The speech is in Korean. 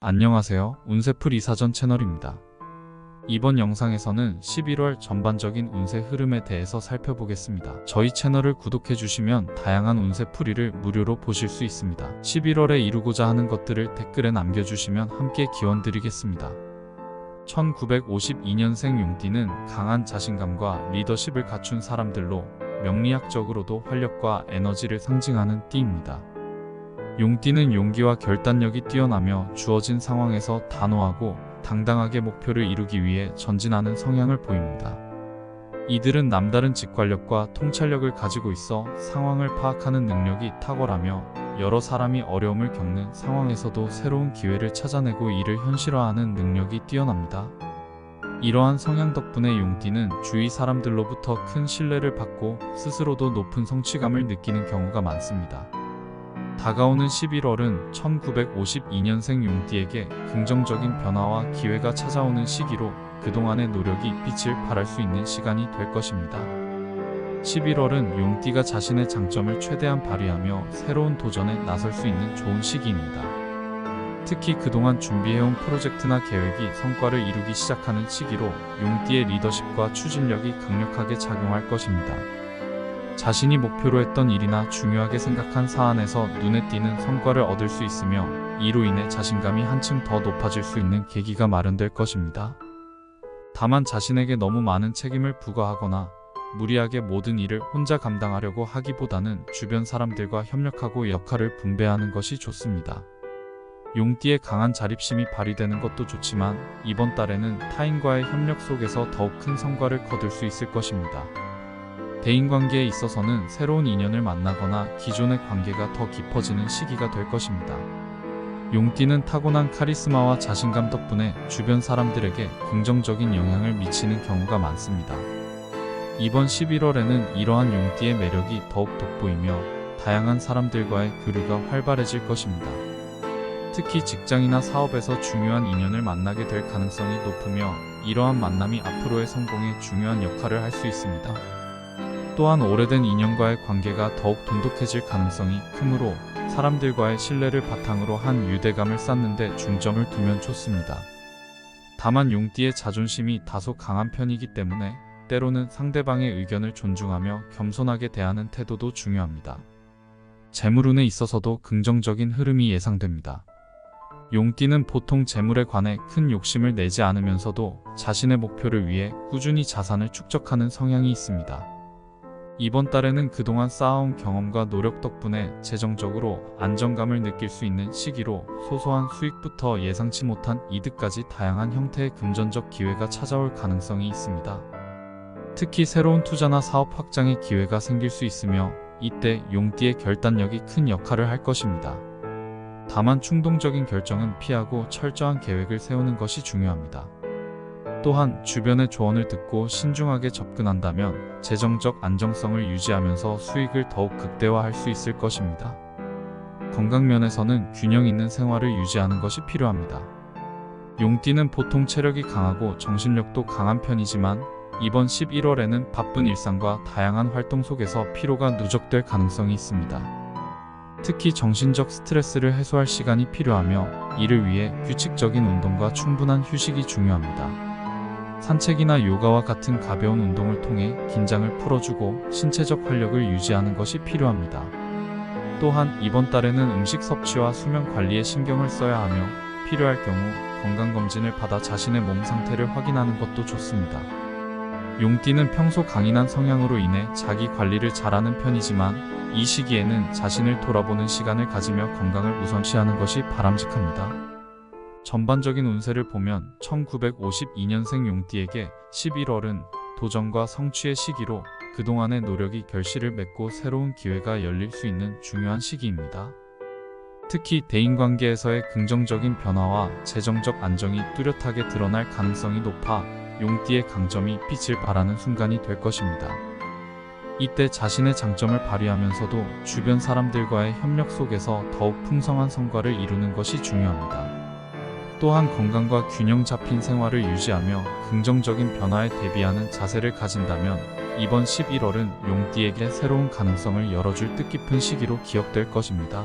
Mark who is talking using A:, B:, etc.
A: 안녕하세요. 운세풀 이사전 채널입니다. 이번 영상에서는 11월 전반적인 운세 흐름에 대해서 살펴보겠습니다. 저희 채널을 구독해주시면 다양한 운세풀이를 무료로 보실 수 있습니다. 11월에 이루고자 하는 것들을 댓글에 남겨주시면 함께 기원드리겠습니다. 1952년생 용띠는 강한 자신감과 리더십을 갖춘 사람들로 명리학적으로도 활력과 에너지를 상징하는 띠입니다. 용띠는 용기와 결단력이 뛰어나며 주어진 상황에서 단호하고 당당하게 목표를 이루기 위해 전진하는 성향을 보입니다. 이들은 남다른 직관력과 통찰력을 가지고 있어 상황을 파악하는 능력이 탁월하며 여러 사람이 어려움을 겪는 상황에서도 새로운 기회를 찾아내고 이를 현실화하는 능력이 뛰어납니다. 이러한 성향 덕분에 용띠는 주위 사람들로부터 큰 신뢰를 받고 스스로도 높은 성취감을 느끼는 경우가 많습니다. 다가오는 11월은 1952년생 용띠에게 긍정적인 변화와 기회가 찾아오는 시기로 그동안의 노력이 빛을 발할 수 있는 시간이 될 것입니다. 11월은 용띠가 자신의 장점을 최대한 발휘하며 새로운 도전에 나설 수 있는 좋은 시기입니다. 특히 그동안 준비해온 프로젝트나 계획이 성과를 이루기 시작하는 시기로 용띠의 리더십과 추진력이 강력하게 작용할 것입니다. 자신이 목표로 했던 일이나 중요하게 생각한 사안에서 눈에 띄는 성과를 얻을 수 있으며 이로 인해 자신감이 한층 더 높아질 수 있는 계기가 마련될 것입니다. 다만 자신에게 너무 많은 책임을 부과하거나 무리하게 모든 일을 혼자 감당하려고 하기보다는 주변 사람들과 협력하고 역할을 분배하는 것이 좋습니다. 용띠의 강한 자립심이 발휘되는 것도 좋지만 이번 달에는 타인과의 협력 속에서 더욱 큰 성과를 거둘 수 있을 것입니다. 대인관계에 있어서는 새로운 인연을 만나거나 기존의 관계가 더 깊어지는 시기가 될 것입니다. 용띠는 타고난 카리스마와 자신감 덕분에 주변 사람들에게 긍정적인 영향을 미치는 경우가 많습니다. 이번 11월에는 이러한 용띠의 매력이 더욱 돋보이며 다양한 사람들과의 교류가 활발해질 것입니다. 특히 직장이나 사업에서 중요한 인연을 만나게 될 가능성이 높으며 이러한 만남이 앞으로의 성공에 중요한 역할을 할 수 있습니다. 또한 오래된 인연과의 관계가 더욱 돈독해질 가능성이 크므로 사람들과의 신뢰를 바탕으로 한 유대감을 쌓는 데 중점을 두면 좋습니다. 다만 용띠의 자존심이 다소 강한 편이기 때문에 때로는 상대방의 의견을 존중하며 겸손하게 대하는 태도도 중요합니다. 재물운에 있어서도 긍정적인 흐름이 예상됩니다. 용띠는 보통 재물에 관해 큰 욕심을 내지 않으면서도 자신의 목표를 위해 꾸준히 자산을 축적하는 성향이 있습니다. 이번 달에는 그동안 쌓아온 경험과 노력 덕분에 재정적으로 안정감을 느낄 수 있는 시기로 소소한 수익부터 예상치 못한 이득까지 다양한 형태의 금전적 기회가 찾아올 가능성이 있습니다. 특히 새로운 투자나 사업 확장의 기회가 생길 수 있으며 이때 용띠의 결단력이 큰 역할을 할 것입니다. 다만 충동적인 결정은 피하고 철저한 계획을 세우는 것이 중요합니다. 또한 주변의 조언을 듣고 신중하게 접근한다면 재정적 안정성을 유지하면서 수익을 더욱 극대화할 수 있을 것입니다. 건강면에서는 균형 있는 생활을 유지하는 것이 필요합니다. 용띠는 보통 체력이 강하고 정신력도 강한 편이지만 이번 11월에는 바쁜 일상과 다양한 활동 속에서 피로가 누적될 가능성이 있습니다. 특히 정신적 스트레스를 해소할 시간이 필요하며 이를 위해 규칙적인 운동과 충분한 휴식이 중요합니다. 산책이나 요가와 같은 가벼운 운동을 통해 긴장을 풀어주고 신체적 활력을 유지하는 것이 필요합니다. 또한 이번 달에는 음식 섭취와 수면 관리에 신경을 써야 하며 필요할 경우 건강검진을 받아 자신의 몸 상태를 확인하는 것도 좋습니다. 용띠는 평소 강인한 성향으로 인해 자기 관리를 잘하는 편이지만 이 시기에는 자신을 돌아보는 시간을 가지며 건강을 우선시하는 것이 바람직합니다. 전반적인 운세를 보면 1952년생 용띠에게 11월은 도전과 성취의 시기로 그동안의 노력이 결실을 맺고 새로운 기회가 열릴 수 있는 중요한 시기입니다. 특히 대인관계에서의 긍정적인 변화와 재정적 안정이 뚜렷하게 드러날 가능성이 높아 용띠의 강점이 빛을 발하는 순간이 될 것입니다. 이때 자신의 장점을 발휘하면서도 주변 사람들과의 협력 속에서 더욱 풍성한 성과를 이루는 것이 중요합니다. 또한 건강과 균형 잡힌 생활을 유지하며 긍정적인 변화에 대비하는 자세를 가진다면 이번 11월은 용띠에게 새로운 가능성을 열어줄 뜻깊은 시기로 기억될 것입니다.